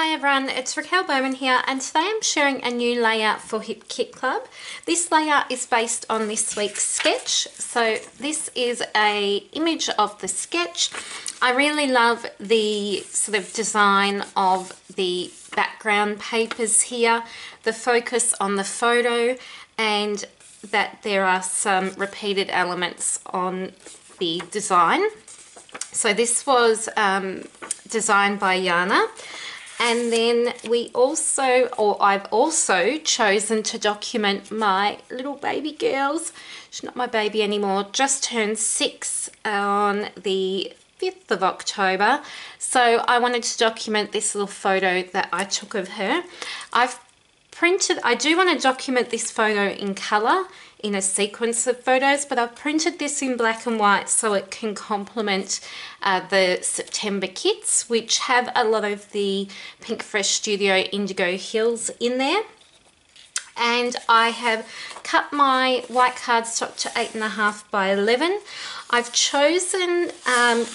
Hi everyone, it's Raquel Bowman here, and today I'm sharing a new layout for Hip Kit Club. This layout is based on this week's sketch. So this is an image of the sketch. I really love the sort of design of the background papers here, the focus on the photo, and that there are some repeated elements on the design. So this was designed by Yana. And then I've also chosen to document my little baby girls. She's not my baby anymore, just turned 6 on the 5th of October. So I wanted to document this little photo that I took of her. I do want to document this photo in colour, in a sequence of photos, but I've printed this in black and white so it can complement the September kits, which have a lot of the Pink Fresh Studio Indigo Hills in there. And I have cut my white cardstock to 8.5 by 11. I've chosen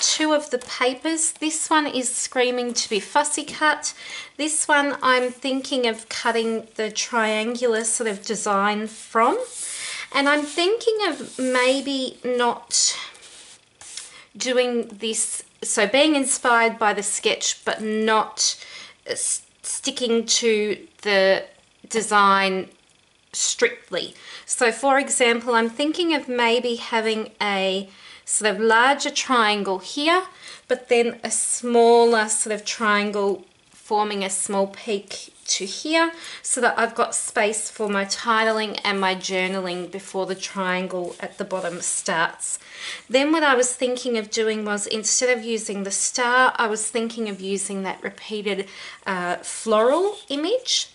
2 of the papers. This one is Screaming to be Fussy Cut. This one I'm thinking of cutting the triangular sort of design from. And I'm thinking of maybe not doing this, so being inspired by the sketch but not sticking to the design strictly. So for example, I'm thinking of maybe having a sort of larger triangle here, but then a smaller sort of triangle forming a small peak to here, so that I've got space for my titling and my journaling before the triangle at the bottom starts. Then what I was thinking of doing was, instead of using the star, I was thinking of using that repeated floral image.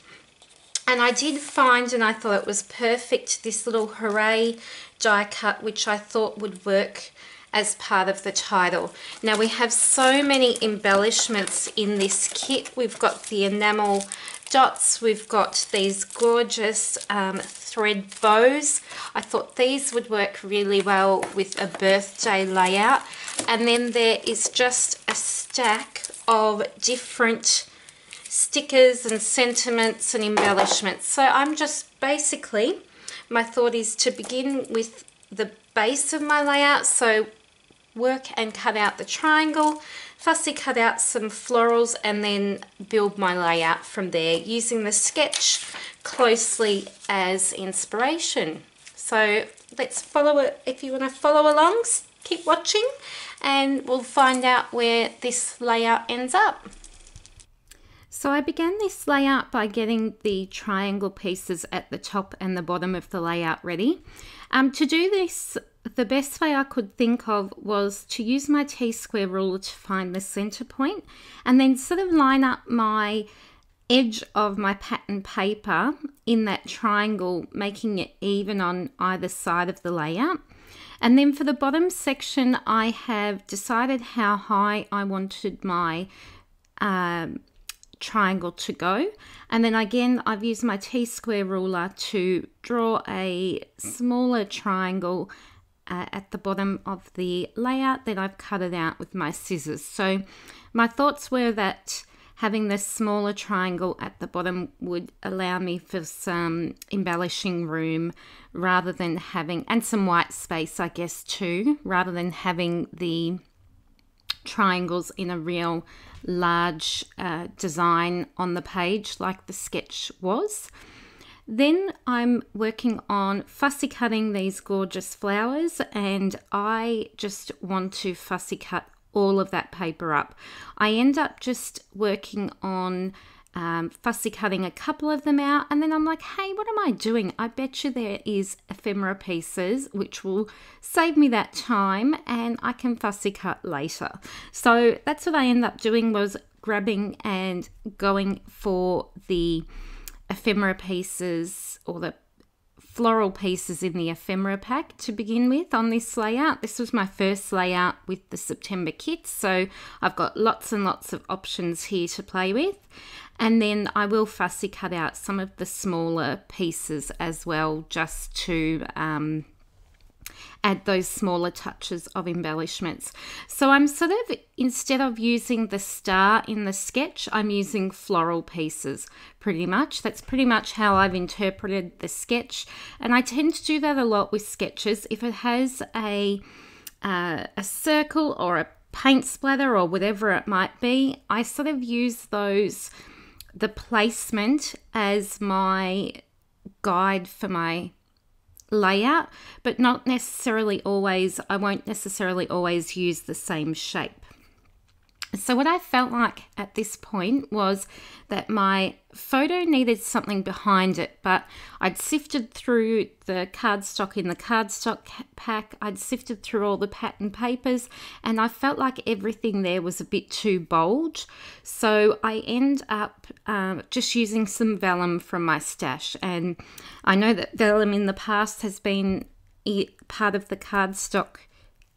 And I did find, and I thought it was perfect, this little Hooray die cut, which I thought would work as part of the title. Now we have so many embellishments in this kit. We've got the enamel dots, we've got these gorgeous thread bows. I thought these would work really well with a birthday layout. And then there is just a stack of different stickers and sentiments and embellishments. So I'm just basically, my thought is to begin with the base of my layout, so work and cut out the triangle, fussy cut out some florals, and then build my layout from there using the sketch closely as inspiration. So let's follow it. If you want to follow along, keep watching and we'll find out where this layout ends up. So I began this layout by getting the triangle pieces at the top and the bottom of the layout ready. To do this, the best way I could think of was to use my T-square ruler to find the center point, and then sort of line up my edge of my pattern paper in that triangle, making it even on either side of the layout. And then for the bottom section, I have decided how high I wanted my triangle to go, and then again I've used my T-square ruler to draw a smaller triangle at the bottom of the layout. Then I've cut it out with my scissors. So my thoughts were that having this smaller triangle at the bottom would allow me for some embellishing room, rather than having, and some white space I guess too, rather than having the triangles in a real large design on the page like the sketch was. Then I'm working on fussy cutting these gorgeous flowers, and I just want to fussy cut all of that paper up. I end up just working on fussy cutting a couple of them out, and then I'm like, hey, what am I doing? I bet you there is ephemera pieces which will save me that time and I can fussy cut later. So that's what I end up doing, was grabbing and going for the ephemera pieces, or the floral pieces in the ephemera pack to begin with on this layout. This was my first layout with the September kits, so I've got lots and lots of options here to play with. And then I will fussy cut out some of the smaller pieces as well, just to add those smaller touches of embellishments. So I'm sort of, instead of using the star in the sketch, I'm using floral pieces pretty much. That's pretty much how I've interpreted the sketch. And I tend to do that a lot with sketches. If it has a circle or a paint splatter or whatever it might be, I sort of use the placement as my guide for my layout, but not necessarily always, I won't necessarily always use the same shape. So what I felt like at this point was that my photo needed something behind it, but I'd sifted through the cardstock in the cardstock pack, I'd sifted through all the pattern papers, and I felt like everything there was a bit too bold. So I end up just using some vellum from my stash. And I know that vellum in the past has been part of the cardstock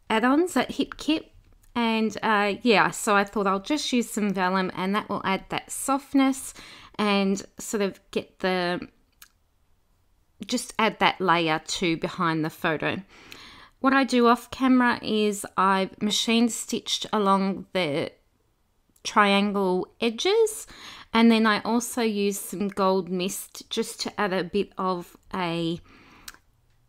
add-ons at HipKit. And yeah, so I thought I'll just use some vellum, and that will add that softness and sort of get just add that layer to behind the photo. What I do off camera is I've machine stitched along the triangle edges, and then I also use some gold mist just to add a bit of a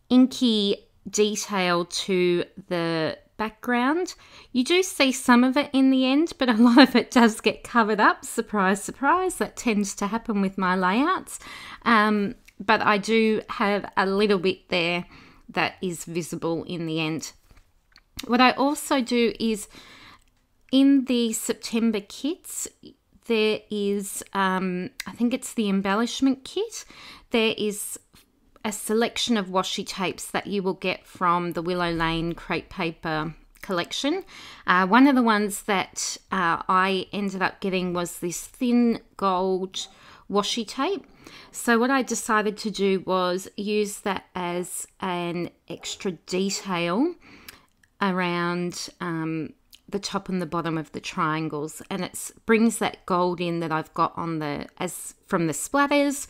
inky detail to the background. You do see some of it in the end, but a lot of it does get covered up. Surprise, surprise. That tends to happen with my layouts. But I do have a little bit there that is visible in the end. What I also do is in the September kits, there is, I think it's the embellishment kit, there is a selection of washi tapes that you will get from the Willow Lane crepe paper collection. One of the ones that I ended up getting was this thin gold washi tape. So what I decided to do was use that as an extra detail around the top and the bottom of the triangles, and it brings that gold in that I've got on the from the splatters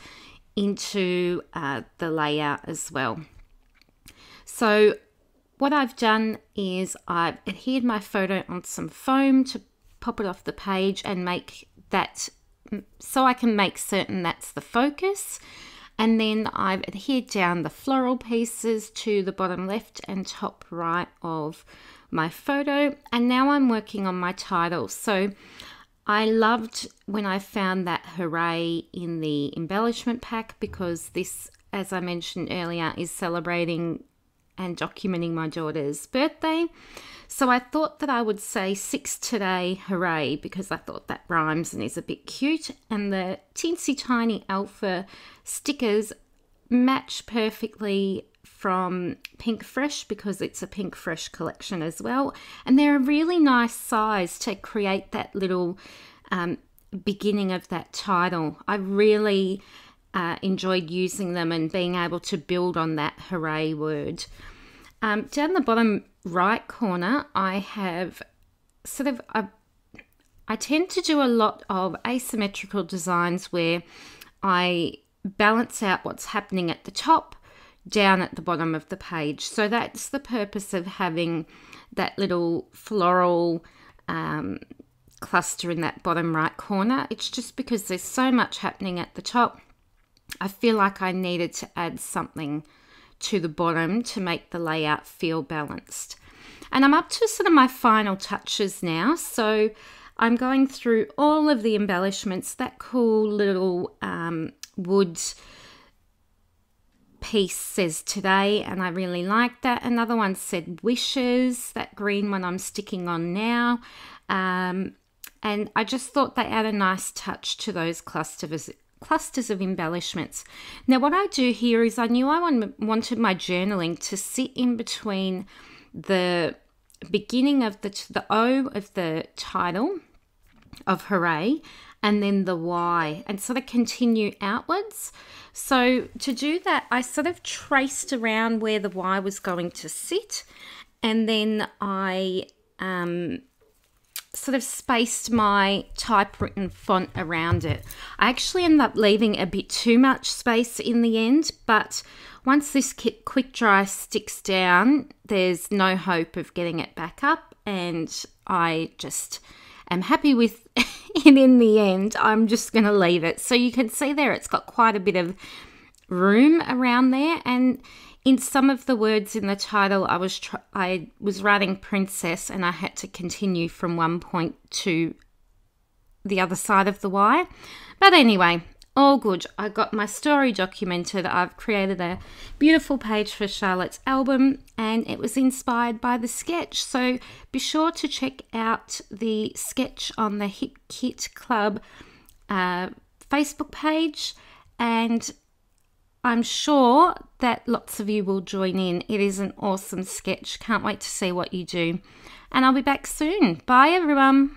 into the layout as well. So what I've done is I've adhered my photo on some foam to pop it off the page and make that, so I can make certain that's the focus. And then I've adhered down the floral pieces to the bottom left and top right of my photo. And now I'm working on my title. So I loved when I found that Hooray in the embellishment pack, because this, as I mentioned earlier, is celebrating and documenting my daughter's birthday. So I thought that I would say 6 today, hooray, because I thought that rhymes and is a bit cute. And the teensy tiny alpha stickers match perfectly from Pink Fresh, because it's a Pink Fresh collection as well. And they're a really nice size to create that little beginning of that title. I really enjoyed using them and being able to build on that hooray word. Down the bottom right corner, I have sort of, I tend to do a lot of asymmetrical designs where I balance out what's happening at the top, down at the bottom of the page. So that's the purpose of having that little floral cluster in that bottom right corner. It's just because there's so much happening at the top, I feel like I needed to add something to the bottom to make the layout feel balanced. And I'm up to sort of my final touches now. So I'm going through all of the embellishments. That cool little wood piece says today, and I really like that. Another one said wishes, that green one I'm sticking on now. And I just thought they add a nice touch to those clusters of embellishments. Now what I do here is I knew I wanted my journaling to sit in between the beginning of the O of the title of Hooray and then the Y, and sort of continue outwards. So to do that, I sort of traced around where the Y was going to sit, and then I sort of spaced my typewritten font around it. I actually ended up leaving a bit too much space in the end, but once this kit quick dry sticks down, there's no hope of getting it back up, and I just am happy with it in the end. I'm just going to leave it. So you can see there it's got quite a bit of room around there, and in some of the words in the title, I was writing princess, and I had to continue from one point to the other side of the Y. But anyway, all good. I got my story documented. I've created a beautiful page for Charlotte's album, and it was inspired by the sketch. So be sure to check out the sketch on the Hip Kit Club Facebook page, and I'm sure that lots of you will join in. It is an awesome sketch. Can't wait to see what you do. And I'll be back soon. Bye, everyone.